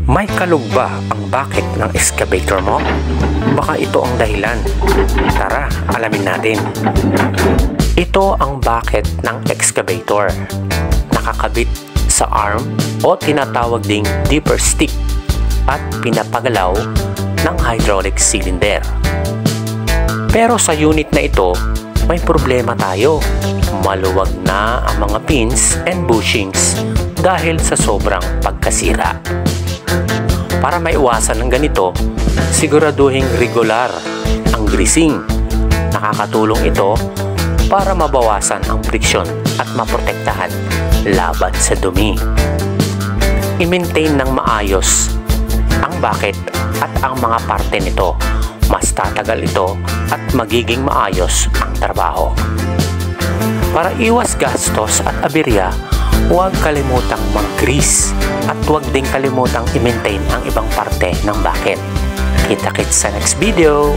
May kalug ba ang bucket ng excavator mo? Baka ito ang dahilan. Tara, alamin natin. Ito ang bucket ng excavator. Nakakabit sa arm o tinatawag ding dipper stick at pinapagalaw ng hydraulic cylinder. Pero sa unit na ito, may problema tayo. Maluwag na ang mga pins and bushings dahil sa sobrang pagkasira. Para maiwasan ng ganito, siguraduhing regular ang greasing. Nakakatulong ito para mabawasan ang friksyon at maprotektahan laban sa dumi. I-maintain ng maayos ang bucket at ang mga parte nito. Mas tatagal ito at magiging maayos ang trabaho. Para iwas gastos at aberya, huwag kalimutang mag-grease at huwag ding kalimutang i-maintain ang ibang parte ng bucket. Kita-kits sa next video!